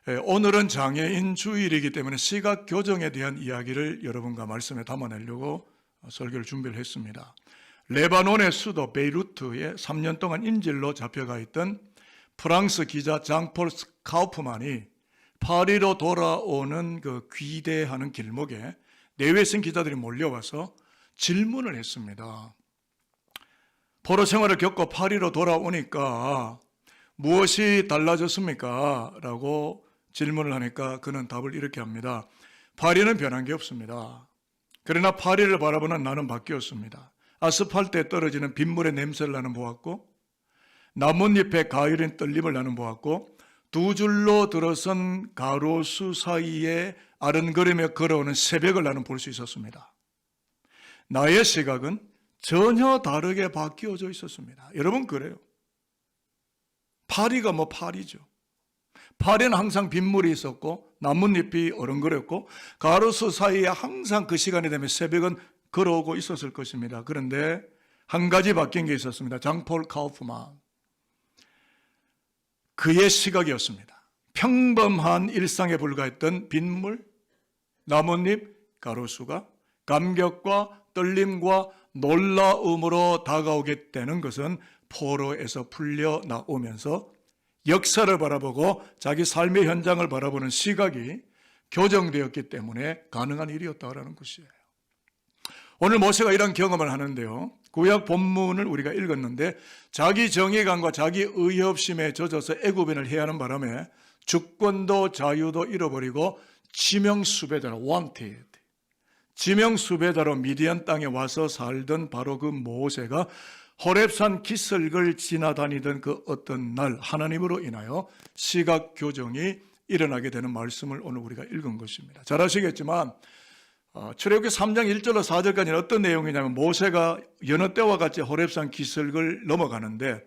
오늘은 장애인 주일이기 때문에 시각 교정에 대한 이야기를 여러분과 말씀에 담아내려고 설교를 준비를 했습니다. 레바논의 수도 베이루트에 3년 동안 인질로 잡혀가 있던 프랑스 기자 장폴 카우프만이 파리로 돌아오는 그 귀대하는 길목에 내외신 기자들이 몰려와서 질문을 했습니다. 포로 생활을 겪고 파리로 돌아오니까 무엇이 달라졌습니까? 라고 질문을 하니까 그는 답을 이렇게 합니다. 파리는 변한 게 없습니다. 그러나 파리를 바라보는 나는 바뀌었습니다. 아스팔트에 떨어지는 빗물의 냄새를 나는 보았고, 나뭇잎에 가을인 떨림을 나는 보았고, 두 줄로 들어선 가로수 사이에 아른거리며 걸어오는 새벽을 나는 볼 수 있었습니다. 나의 시각은 전혀 다르게 바뀌어져 있었습니다. 여러분 그래요. 파리가 파리죠. 파리는 항상 빗물이 있었고 나뭇잎이 어른거렸고 가로수 사이에 항상 그 시간이 되면 새벽은 걸어오고 있었을 것입니다. 그런데 한 가지 바뀐 게 있었습니다. 장폴 카우프만. 그의 시각이었습니다. 평범한 일상에 불과했던 빗물, 나뭇잎, 가로수가 감격과 떨림과 놀라움으로 다가오게 되는 것은 포로에서 풀려 나오면서 역사를 바라보고 자기 삶의 현장을 바라보는 시각이 교정되었기 때문에 가능한 일이었다는 것이에요. 오늘 모세가 이런 경험을 하는데요. 구약 본문을 우리가 읽었는데 자기 정의감과 자기 의협심에 젖어서 애굽인을 해하는 바람에 주권도 자유도 잃어버리고 지명수배자로 wanted, 지명수배자로 미디안 땅에 와서 살던 바로 그 모세가 호렙산 기슭을 지나다니던 그 어떤 날 하나님으로 인하여 시각 교정이 일어나게 되는 말씀을 오늘 우리가 읽은 것입니다. 잘 아시겠지만 출애굽기 3장 1절로 4절까지는 어떤 내용이냐면 모세가 여느 때와 같이 호렙산 기슭을 넘어가는데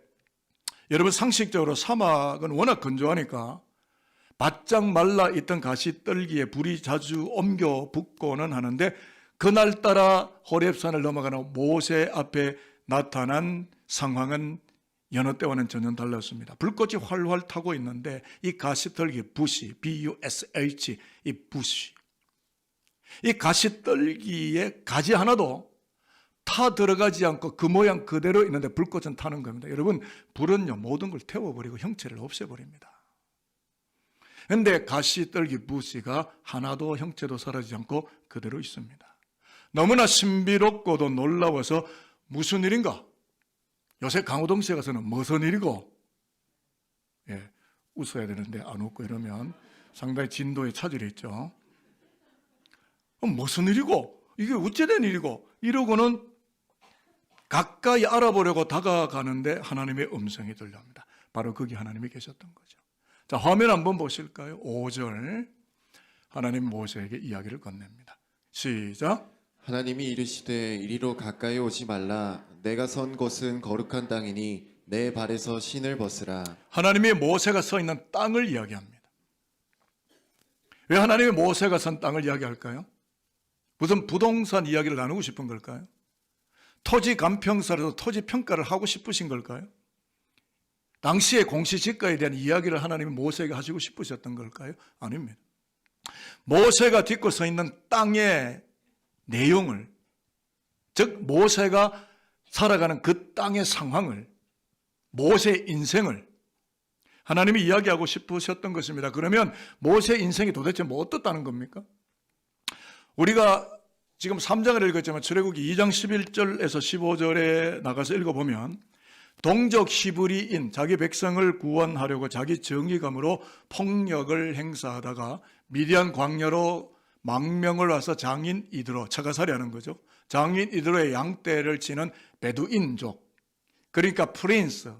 여러분 상식적으로 사막은 워낙 건조하니까 바짝 말라 있던 가시떨기에 불이 자주 옮겨 붙고는 하는데 그날따라 호렙산을 넘어가는 모세 앞에 나타난 상황은 여느 때와는 전혀 달랐습니다. 불꽃이 활활 타고 있는데 이 가시떨기 부시, B-U-S-H, 이 부시, 이 가시떨기에 가지 하나도 타 들어가지 않고 그 모양 그대로 있는데 불꽃은 타는 겁니다. 여러분 불은요 모든 걸 태워버리고 형체를 없애버립니다. 그런데 가시떨기 부시가 하나도 형체도 사라지지 않고 그대로 있습니다. 너무나 신비롭고도 놀라워서 무슨 일인가? 요새 강호동시에 가서는 무슨 일이고? 웃어야 되는데 안 웃고 이러면 상당히 진도에 차질이 있죠. 무슨 일이고? 이게 어찌된 일이고? 이러고는 가까이 알아보려고 다가가는데 하나님의 음성이 들려옵니다. 바로 거기 하나님이 계셨던 거죠. 자, 화면 한번 보실까요? 5절 하나님 모세에게 이야기를 건넵니다. 시작. 하나님이 이르시되 이리로 가까이 오지 말라. 내가 선 곳은 거룩한 땅이니 내 발에서 신을 벗으라. 하나님이 모세가 서 있는 땅을 이야기합니다. 왜 하나님이 모세가 선 땅을 이야기할까요? 무슨 부동산 이야기를 나누고 싶은 걸까요? 토지 감평사라도 토지 평가를 하고 싶으신 걸까요? 당시의 공시지가에 대한 이야기를 하나님이 모세에게 하시고 싶으셨던 걸까요? 아닙니다. 모세가 딛고 서 있는 땅의 내용을, 즉 모세가 살아가는 그 땅의 상황을, 모세의 인생을 하나님이 이야기하고 싶으셨던 것입니다. 그러면 모세의 인생이 도대체 어떻다는 겁니까? 우리가 지금 3장을 읽었지만 출애굽기 2장 11절에서 15절에 나가서 읽어보면 동족 히브리인 자기 백성을 구원하려고 자기 정의감으로 폭력을 행사하다가 미디안 광야로 망명을 와서 장인 이드로, 차가살이 하는 거죠. 장인 이드로의 양떼를 치는 베두인족, 그러니까 프린스,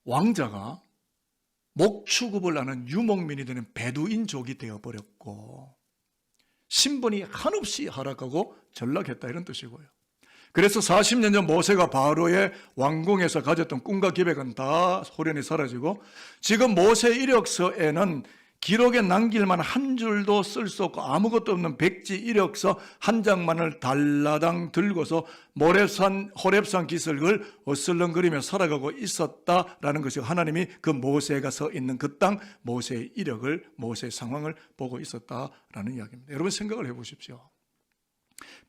왕자가 목축업을 하는 유목민이 되는 베두인족이 되어버렸고 신분이 한없이 하락하고 전락했다 이런 뜻이고요. 그래서 40년 전 모세가 바로의 왕궁에서 가졌던 꿈과 기백은 다 소련이 사라지고 지금 모세 이력서에는 기록에 남길 만한 한 줄도 쓸 수 없고 아무것도 없는 백지 이력서 한 장만을 달라당 들고서 호렙산 기슭을 어슬렁거리며 살아가고 있었다라는 것이 하나님이 그 모세가 서 있는 그 땅, 모세의 이력을, 모세의 상황을 보고 있었다라는 이야기입니다. 여러분 생각을 해보십시오.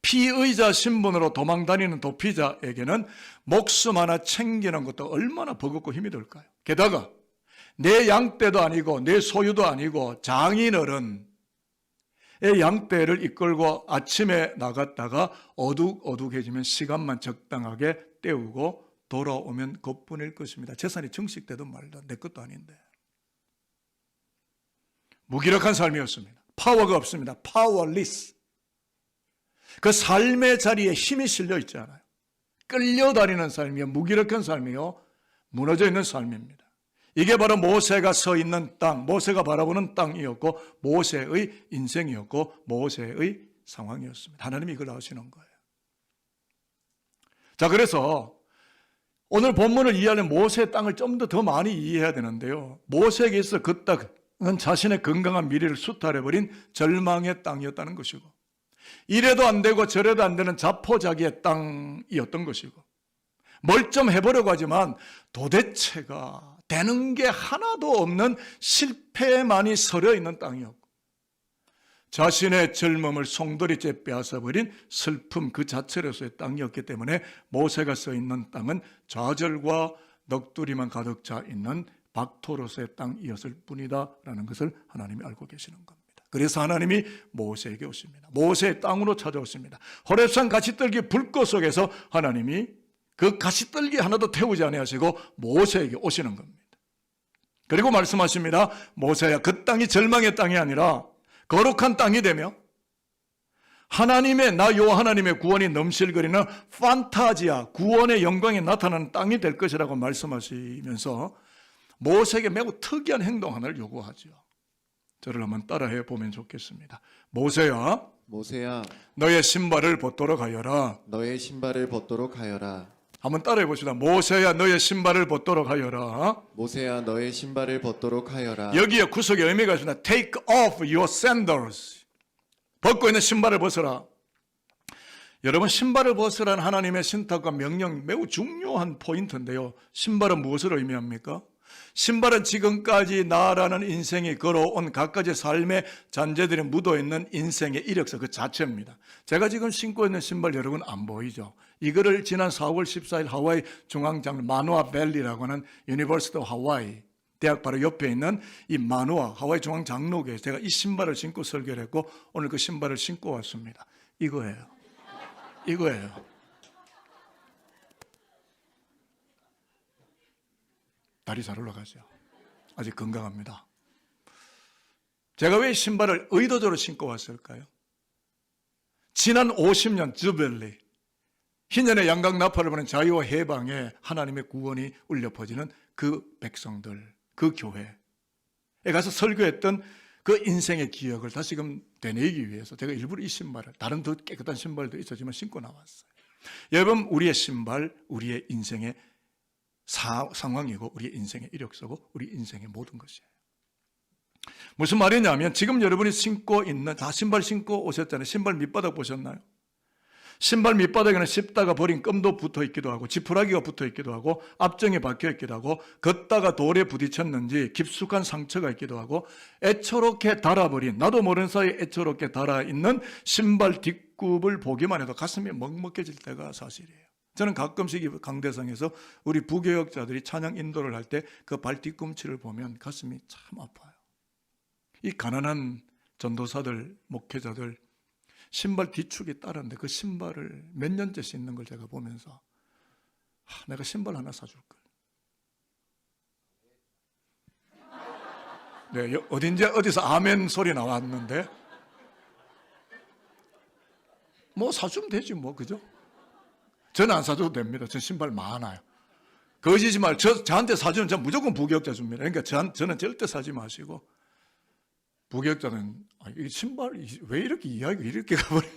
피의자 신분으로 도망다니는 도피자에게는 목숨 하나 챙기는 것도 얼마나 버겁고 힘이 들까요? 게다가 내 양떼도 아니고 내 소유도 아니고 장인어른의 양떼를 이끌고 아침에 나갔다가 어둑어둑해지면 시간만 적당하게 때우고 돌아오면 그뿐일 것입니다. 재산이 증식되든 말든 내 것도 아닌데. 무기력한 삶이었습니다. 파워가 없습니다. 파워리스. 그 삶의 자리에 힘이 실려 있잖아요. 끌려다니는 삶이요, 무기력한 삶이요, 무너져 있는 삶입니다. 이게 바로 모세가 서 있는 땅, 모세가 바라보는 땅이었고 모세의 인생이었고 모세의 상황이었습니다. 하나님이 이걸 아시는 거예요. 자, 그래서 오늘 본문을 이해하려면 모세의 땅을 좀 더 많이 이해해야 되는데요. 모세에게 있어 그 땅은 자신의 건강한 미래를 수탈해버린 절망의 땅이었다는 것이고, 이래도 안 되고 저래도 안 되는 자포자기의 땅이었던 것이고, 뭘 좀 해보려고 하지만 도대체가 되는 게 하나도 없는 실패만이 서려 있는 땅이었고, 자신의 젊음을 송두리째 빼앗아버린 슬픔 그 자체로서의 땅이었기 때문에 모세가 서 있는 땅은 좌절과 넋두리만 가득 차 있는 박토로서의 땅이었을 뿐이다라는 것을 하나님이 알고 계시는 겁니다. 그래서 하나님이 모세에게 오십니다. 모세의 땅으로 찾아오십니다. 호렙산 가시떨기 불꽃 속에서 하나님이 그 가시떨기 하나도 태우지 아니하시고 모세에게 오시는 겁니다. 그리고 말씀하십니다. 모세야, 그 땅이 절망의 땅이 아니라 거룩한 땅이 되며 하나님의, 나 요 하나님의 구원이 넘실거리는 판타지아, 구원의 영광이 나타나는 땅이 될 것이라고 말씀하시면서 모세에게 매우 특이한 행동 하나를 요구하죠. 저를 한번 따라해 보면 좋겠습니다. 모세야, 모세야, 너의 신발을 벗도록 하여라. 너의 신발을 벗도록 하여라. 한번 따라해 봅시다. 모세야, 너의 신발을 벗도록 하여라. 모세야, 너의 신발을 벗도록 하여라. 여기에 구속의 의미가 있습니다. Take off your sandals. 벗고 있는 신발을 벗어라. 여러분, 신발을 벗으라는 하나님의 신탁과 명령 매우 중요한 포인트인데요. 신발은 무엇을 의미합니까? 신발은 지금까지 나라는 인생이 걸어온 갖가지 삶의 잔재들이 묻어있는 인생의 이력서 그 자체입니다. 제가 지금 신고 있는 신발 여러분 안 보이죠? 이거를 지난 4월 14일 하와이 중앙장 마누아 밸리라고 하는 유니버시티 오브 하와이 대학 바로 옆에 있는 이 마누아 하와이 중앙 장로교에 제가 이 신발을 신고 설교를 했고 오늘 그 신발을 신고 왔습니다. 이거예요. 다리 잘 올라가죠. 아직 건강합니다. 제가 왜 신발을 의도적으로 신고 왔을까요? 지난 50년 주벨리 희년의 양각 나팔을 보는 자유와 해방에 하나님의 구원이 울려 퍼지는 그 백성들, 그 교회에 가서 설교했던 그 인생의 기억을 다시금 되뇌기 위해서 제가 일부러 이 신발을, 다른 더 깨끗한 신발도 있었지만 신고 나왔어요. 여러분, 우리의 신발, 우리의 인생의 상황이고 우리의 인생의 이력서고 우리 인생의 모든 것이에요. 무슨 말이냐면 지금 여러분이 신고 있는, 다 신발 신고 오셨잖아요. 신발 밑바닥 보셨나요? 신발 밑바닥에는 씹다가 버린 껌도 붙어 있기도 하고 지푸라기가 붙어 있기도 하고 압정이 박혀 있기도 하고 걷다가 돌에 부딪혔는지 깊숙한 상처가 있기도 하고 애처롭게 달아버린, 나도 모르는 사이에 애처롭게 달아있는 신발 뒷굽을 보기만 해도 가슴이 먹먹해질 때가 사실이에요. 저는 가끔씩 강대상에서 우리 부교역자들이 찬양 인도를 할 때 그 발 뒤꿈치를 보면 가슴이 참 아파요. 이 가난한 전도사들, 목회자들 신발 뒤축이 따랐는데 그 신발을 몇 년째 신는 걸 제가 보면서 내가 신발 하나 사줄 걸. 네, 어디서 아멘 소리 나왔는데 뭐 사주면 되지 뭐, 그죠? 저는 안 사줘도 됩니다. 전 신발 많아요. 거짓이 말, 저한테 사주는 전 무조건 부교역자 줍니다. 그러니까 저는 절대 사지 마시고, 부교역자는 이 신발 왜 이렇게 이야기가 이렇게 가버려?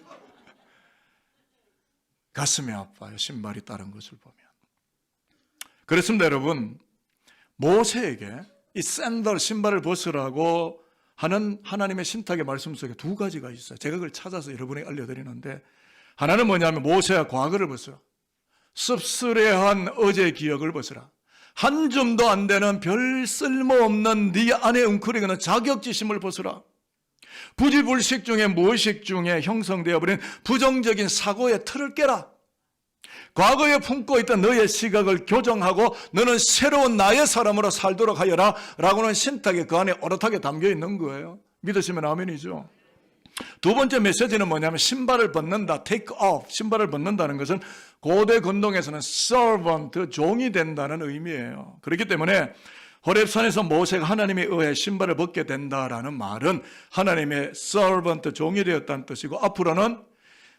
가슴이 아파요. 신발이 다른 것을 보면. 그렇습니다, 여러분. 모세에게 이 샌들 신발을 벗으라고 하는 하나님의 신탁의 말씀 속에 두 가지가 있어요. 제가 그걸 찾아서 여러분에게 알려드리는데, 하나는 뭐냐면 모세가 과거를 벗어라. 씁쓸해한 어제 기억을 벗어라. 한 줌도 안 되는 별 쓸모없는 네 안에 웅크리는 자격지심을 벗어라. 부지불식 중에 무의식 중에 형성되어 버린 부정적인 사고의 틀을 깨라. 과거에 품고 있던 너의 시각을 교정하고 너는 새로운 나의 사람으로 살도록 하여라 라고는 신탁이 그 안에 오롯하게 담겨 있는 거예요. 믿으시면 아멘이죠. 두 번째 메시지는 뭐냐면 신발을 벗는다, take off. 신발을 벗는다는 것은 고대 근동에서는 servant, 종이 된다는 의미예요. 그렇기 때문에 호렙산에서 모세가 하나님에 의해 신발을 벗게 된다라는 말은 하나님의 servant, 종이 되었다는 뜻이고, 앞으로는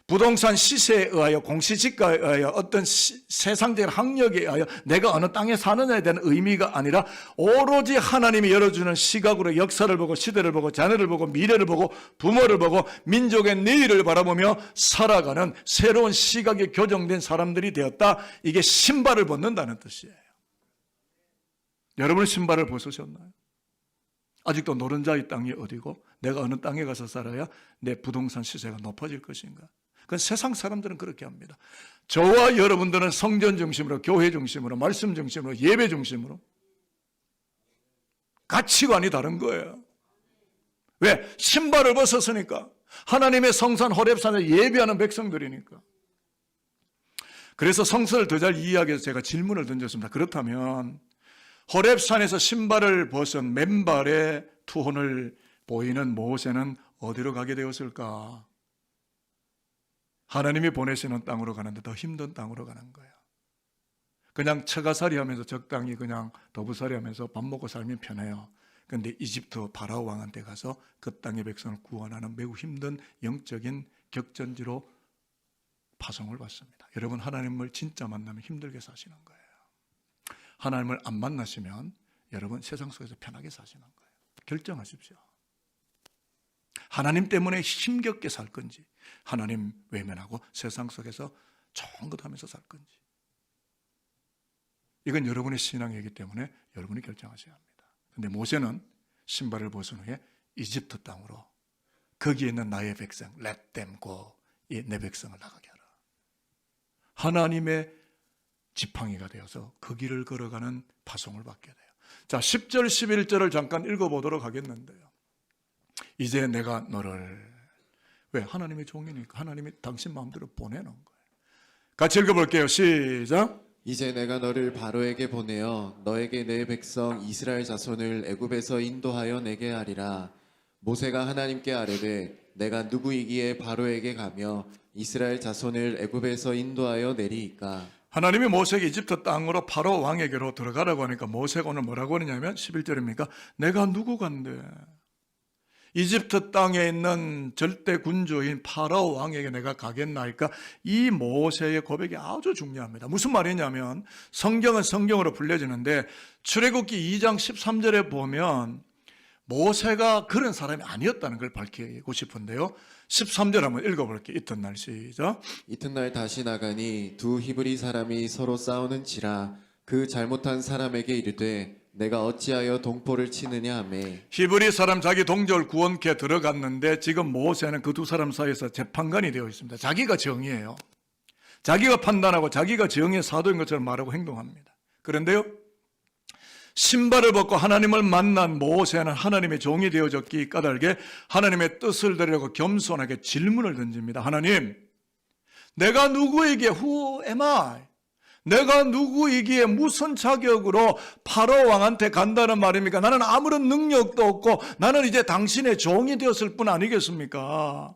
부동산 시세에 의하여, 공시지가에 의하여, 어떤 세상적인 학력에 의하여 내가 어느 땅에 사느냐에 대한 의미가 아니라 오로지 하나님이 열어주는 시각으로 역사를 보고 시대를 보고 자녀를 보고 미래를 보고 부모를 보고 민족의 내일을 바라보며 살아가는 새로운 시각이 교정된 사람들이 되었다. 이게 신발을 벗는다는 뜻이에요. 여러분 신발을 벗으셨나요? 아직도 노른자의 땅이 어디고 내가 어느 땅에 가서 살아야 내 부동산 시세가 높아질 것인가? 그건 세상 사람들은 그렇게 합니다. 저와 여러분들은 성전 중심으로, 교회 중심으로, 말씀 중심으로, 예배 중심으로 가치관이 다른 거예요. 왜? 신발을 벗었으니까. 하나님의 성산 호렙산에 예배하는 백성들이니까. 그래서 성서를 더 잘 이해하기 위해서 제가 질문을 던졌습니다. 그렇다면 호렙산에서 신발을 벗은 맨발의 투혼을 보이는 모세는 어디로 가게 되었을까? 하나님이 보내시는 땅으로 가는데 더 힘든 땅으로 가는 거예요. 그냥 처가살이 하면서 적당히 그냥 도부살이 하면서 밥 먹고 살면 편해요. 그런데 이집트 파라오 왕한테 가서 그 땅의 백성을 구원하는 매우 힘든 영적인 격전지로 파송을 받습니다. 여러분 하나님을 진짜 만나면 힘들게 사시는 거예요. 하나님을 안 만나시면 여러분 세상 속에서 편하게 사시는 거예요. 결정하십시오. 하나님 때문에 힘겹게 살 건지, 하나님 외면하고 세상 속에서 좋은 것 하면서 살 건지. 이건 여러분의 신앙이기 때문에 여러분이 결정하셔야 합니다. 그런데 모세는 신발을 벗은 후에 이집트 땅으로, 거기에 있는 나의 백성 let them go, 내 백성을 나가게 하라. 하나님의 지팡이가 되어서 그 길을 걸어가는 파송을 받게 돼요. 자, 10절 11절을 잠깐 읽어보도록 하겠는데요. 이제 내가 너를, 왜? 하나님의 종이니까 하나님이 당신 마음대로 보내는 거예요. 같이 읽어볼게요. 시작. 이제 내가 너를 바로에게 보내어 너에게 내 백성 이스라엘 자손을 애굽에서 인도하여 내게 하리라. 모세가 하나님께 아뢰되 내가 누구이기에 바로에게 가며 이스라엘 자손을 애굽에서 인도하여 내리이까. 하나님이 모세에게 이집트 땅으로 파로 왕에게로 들어가라고 하니까 모세가 오늘 뭐라고 하느냐면 11절입니까? 내가 누구간데? 이집트 땅에 있는 절대 군주인 파라오 왕에게 내가 가겠나이까? 이 모세의 고백이 아주 중요합니다. 무슨 말이냐면 성경은 성경으로 불려지는데 출애굽기 2장 13절에 보면 모세가 그런 사람이 아니었다는 걸 밝히고 싶은데요. 13절 한번 읽어볼게요. 이튿날 시작. 이튿날 다시 나가니 두 히브리 사람이 서로 싸우는지라 그 잘못한 사람에게 이르되 내가 어찌하여 동포를 치느냐 하며. 히브리 사람 자기 동족을 구원케 들어갔는데 지금 모세는 그 두 사람 사이에서 재판관이 되어 있습니다. 자기가 정의예요. 자기가 판단하고 자기가 정의의 사도인 것처럼 말하고 행동합니다. 그런데요, 신발을 벗고 하나님을 만난 모세는 하나님의 종이 되어졌기 까닭에 하나님의 뜻을 들으려고 겸손하게 질문을 던집니다. 하나님, 내가 누구에게 who am I? 내가 누구이기에 무슨 자격으로 파라오 왕한테 간다는 말입니까? 나는 아무런 능력도 없고 나는 이제 당신의 종이 되었을 뿐 아니겠습니까?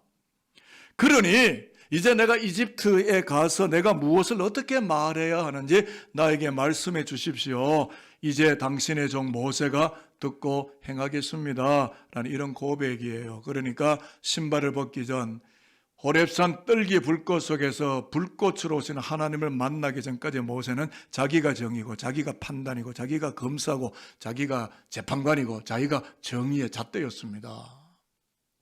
그러니 이제 내가 이집트에 가서 내가 무엇을 어떻게 말해야 하는지 나에게 말씀해 주십시오. 이제 당신의 종 모세가 듣고 행하겠습니다. 라는 이런 고백이에요. 그러니까 신발을 벗기 전 호렙산 떨기 불꽃 속에서 불꽃으로 오시는 하나님을 만나기 전까지 모세는 자기가 정이고 자기가 판단이고 자기가 검사고 자기가 재판관이고 자기가 정의의 잣대였습니다.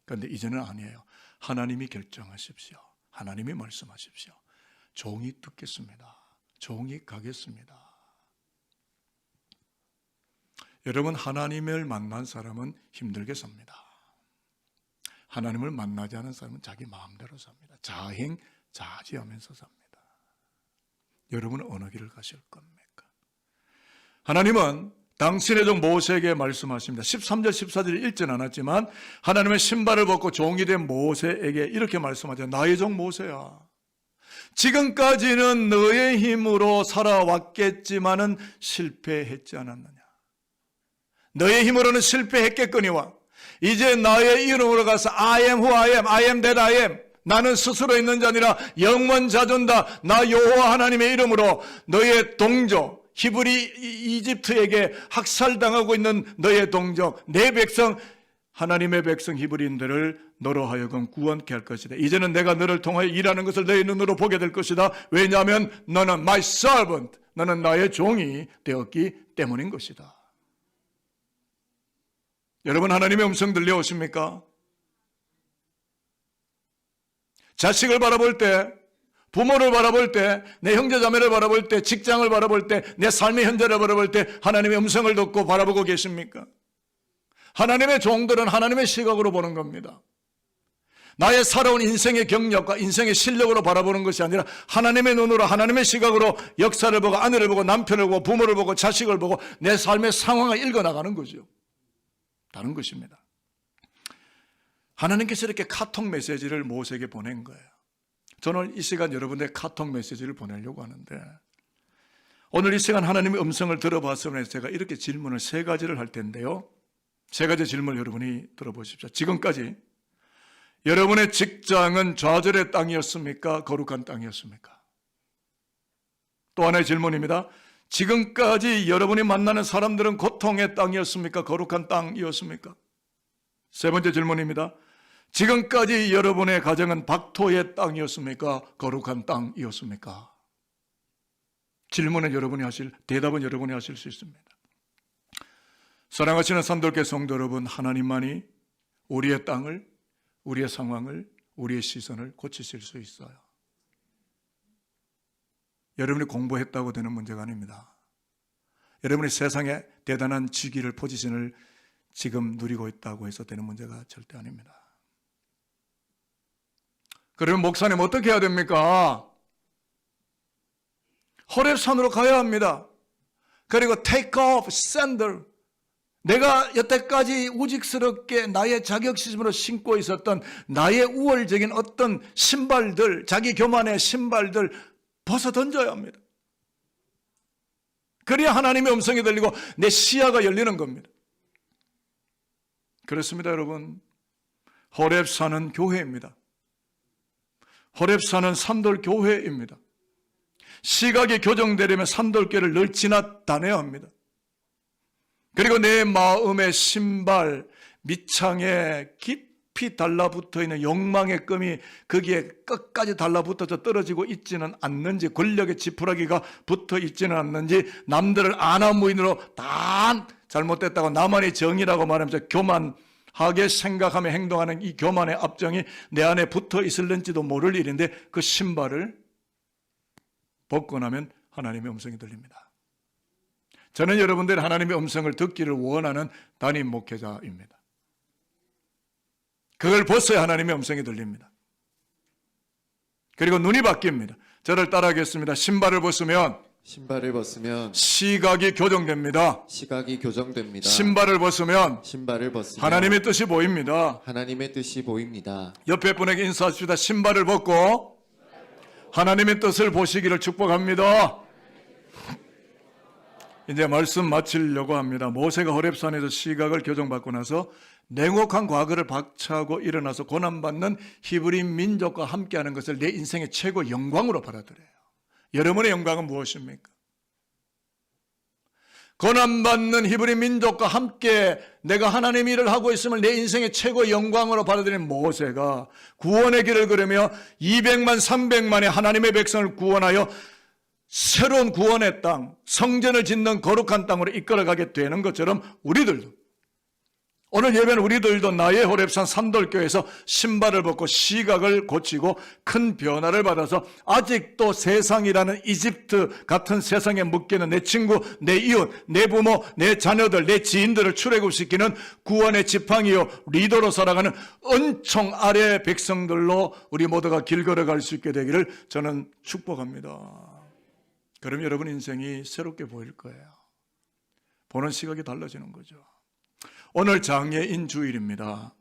그런데 이제는 아니에요. 하나님이 결정하십시오. 하나님이 말씀하십시오. 종이 듣겠습니다. 종이 가겠습니다. 여러분, 하나님을 만난 사람은 힘들게 삽니다. 하나님을 만나지 않은 사람은 자기 마음대로 삽니다. 자행자지하면서 삽니다. 여러분은 어느 길을 가실 겁니까? 하나님은 당신의 종 모세에게 말씀하십니다. 13절 14절 읽진 않았지만 하나님의 신발을 벗고 종이 된 모세에게 이렇게 말씀하죠. 나의 종 모세야, 지금까지는 너의 힘으로 살아왔겠지만은 실패했지 않았느냐. 너의 힘으로는 실패했겠거니와 이제 나의 이름으로 가서 I am who I am, I am that I am, 나는 스스로 있는 자 아니라 영원자존다, 나 여호와 하나님의 이름으로 너의 동족 히브리 이집트에게 학살당하고 있는 너의 동족 내 백성 하나님의 백성 히브리인들을 너로 하여금 구원케 할 것이다. 이제는 내가 너를 통하여 일하는 것을 너의 눈으로 보게 될 것이다. 왜냐하면 너는 my servant, 너는 나의 종이 되었기 때문인 것이다. 여러분, 하나님의 음성 들려오십니까? 자식을 바라볼 때, 부모를 바라볼 때, 내 형제자매를 바라볼 때, 직장을 바라볼 때, 내 삶의 현재를 바라볼 때 하나님의 음성을 듣고 바라보고 계십니까? 하나님의 종들은 하나님의 시각으로 보는 겁니다. 나의 살아온 인생의 경력과 인생의 실력으로 바라보는 것이 아니라 하나님의 눈으로, 하나님의 시각으로 역사를 보고 아내를 보고 남편을 보고 부모를 보고 자식을 보고 내 삶의 상황을 읽어나가는 거죠. 다른 것입니다. 하나님께서 이렇게 카톡 메시지를 모세에게 보낸 거예요. 저는 이 시간 여러분의 카톡 메시지를 보내려고 하는데, 오늘 이 시간 하나님의 음성을 들어봤으면 제가 이렇게 질문을 3가지를 할 텐데요. 3가지 질문을 여러분이 들어보십시오. 지금까지 여러분의 직장은 좌절의 땅이었습니까? 거룩한 땅이었습니까? 또 하나의 질문입니다. 지금까지 여러분이 만나는 사람들은 고통의 땅이었습니까? 거룩한 땅이었습니까? 3번째 질문입니다. 지금까지 여러분의 가정은 박토의 땅이었습니까? 거룩한 땅이었습니까? 질문은 여러분이 대답은 여러분이 하실 수 있습니다. 사랑하시는 산돌교 성도 여러분, 하나님만이 우리의 땅을, 우리의 상황을, 우리의 시선을 고치실 수 있어요. 여러분이 공부했다고 되는 문제가 아닙니다. 여러분이 세상에 대단한 직위를, 포지션을 지금 누리고 있다고 해서 되는 문제가 절대 아닙니다. 그러면 목사님 어떻게 해야 됩니까? 호렙산으로 가야 합니다. 그리고 take off sandal, 내가 여태까지 우직스럽게 나의 자격지심으로 신고 있었던 나의 우월적인 어떤 신발들, 자기 교만의 신발들 벗어 던져야 합니다. 그래야 하나님의 음성이 들리고 내 시야가 열리는 겁니다. 그렇습니다, 여러분. 호렙산은 교회입니다. 호렙산은 산돌교회입니다. 시각이 교정되려면 산돌교를 늘 지나 다녀야 합니다. 그리고 내 마음의 신발 밑창에 깊이 달라붙어 있는 욕망의 끔이 거기에 끝까지 달라붙어서 떨어지고 있지는 않는지, 권력의 지푸라기가 붙어 있지는 않는지, 남들을 아나무인으로 다 잘못됐다고 나만이 정의라고 말하면서 교만하게 생각하며 행동하는 이 교만의 압정이 내 안에 붙어 있을는지도 모를 일인데, 그 신발을 벗고 나면 하나님의 음성이 들립니다. 저는 여러분들이 하나님의 음성을 듣기를 원하는 담임 목회자입니다. 그걸 벗어야 하나님의 음성이 들립니다. 그리고 눈이 바뀝니다. 저를 따라하겠습니다. 신발을 벗으면 시각이 교정됩니다. 신발을 벗으면 하나님의 뜻이 보입니다. 옆에 분에게 인사하십시다. 신발을 벗고 하나님의 뜻을 보시기를 축복합니다. 이제 말씀 마치려고 합니다. 모세가 호렙산에서 시각을 교정받고 나서 냉혹한 과거를 박차고 일어나서 고난받는 히브리 민족과 함께하는 것을 내 인생의 최고 영광으로 받아들여요. 여러분의 영광은 무엇입니까? 고난받는 히브리 민족과 함께 내가 하나님의 일을 하고 있음을 내 인생의 최고 영광으로 받아들인 모세가 구원의 길을 걸으며 200만 300만의 하나님의 백성을 구원하여 새로운 구원의 땅, 성전을 짓는 거룩한 땅으로 이끌어가게 되는 것처럼 우리들도 오늘 예배는 우리들도 나의 호렙산 산돌교에서 신발을 벗고 시각을 고치고 큰 변화를 받아서 아직도 세상이라는 이집트 같은 세상에 묶이는 내 친구, 내 이웃, 내 부모, 내 자녀들, 내 지인들을 출애굽시키는 구원의 지팡이요 리더로 살아가는 은총 아래 백성들로 우리 모두가 길 걸어갈 수 있게 되기를 저는 축복합니다. 그럼 여러분 인생이 새롭게 보일 거예요. 보는 시각이 달라지는 거죠. 오늘 장애인 주일입니다.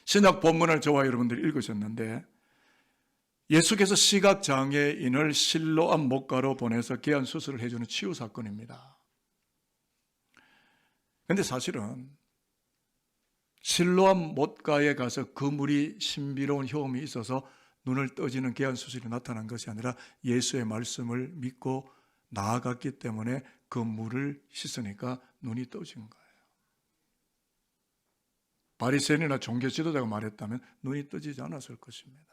신약 본문을 저와 여러분들이 읽으셨는데 예수께서 시각장애인을 실로암 못가로 보내서 개안 수술을 해주는 치유 사건입니다. 그런데 사실은 실로암 못가에 가서 그 물이 신비로운 효험이 있어서 눈을 떠지는 개안 수술이 나타난 것이 아니라 예수의 말씀을 믿고 나아갔기 때문에 그 물을 씻으니까 눈이 떠진 거예요. 바리새인이나 종교 지도자가 말했다면 눈이 떠지지 않았을 것입니다.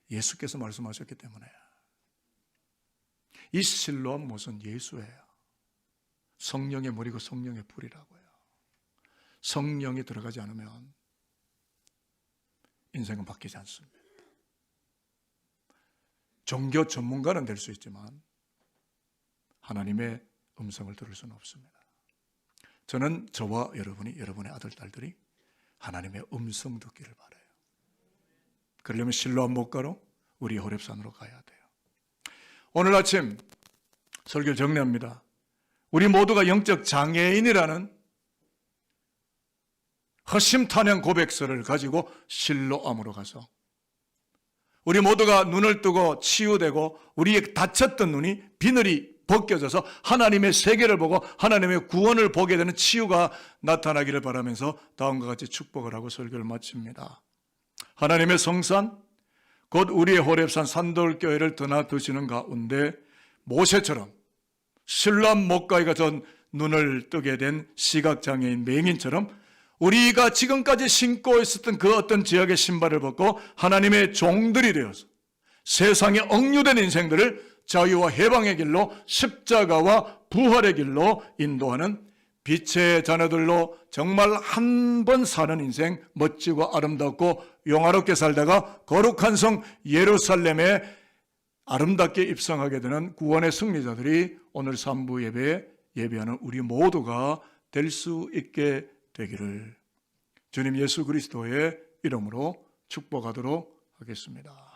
예수께서 말씀하셨기 때문에. 이 실로암 못은 예수예요. 성령의 물이고 성령의 불이라고요. 성령이 들어가지 않으면 인생은 바뀌지 않습니다. 종교 전문가는 될 수 있지만 하나님의 음성을 들을 수는 없습니다. 저는 저와 여러분이, 여러분의 아들, 딸들이 하나님의 음성 듣기를 바라요. 그러려면 실로암 못가로 우리 호렙산으로 가야 돼요. 오늘 아침 설교를 정리합니다. 우리 모두가 영적 장애인이라는 허심탄회한 고백서를 가지고 실로암으로 가서 우리 모두가 눈을 뜨고 치유되고 우리의 다쳤던 눈이 비늘이 벗겨져서 하나님의 세계를 보고 하나님의 구원을 보게 되는 치유가 나타나기를 바라면서 다음과 같이 축복을 하고 설교를 마칩니다. 하나님의 성산 곧 우리의 호렙산 산돌교회를 드나드시는 가운데 모세처럼 실로암 못가에 가서 눈을 뜨게 된 시각장애인 맹인처럼 우리가 지금까지 신고 있었던 그 어떤 지역의 신발을 벗고 하나님의 종들이 되어서 세상에 억류된 인생들을 자유와 해방의 길로 십자가와 부활의 길로 인도하는 빛의 자녀들로 정말 한 번 사는 인생 멋지고 아름답고 영화롭게 살다가 거룩한 성 예루살렘에 아름답게 입성하게 되는 구원의 승리자들이 오늘 3부 예배에 예배하는 우리 모두가 될 수 있게 되기를 주님 예수 그리스도의 이름으로 축복하도록 하겠습니다.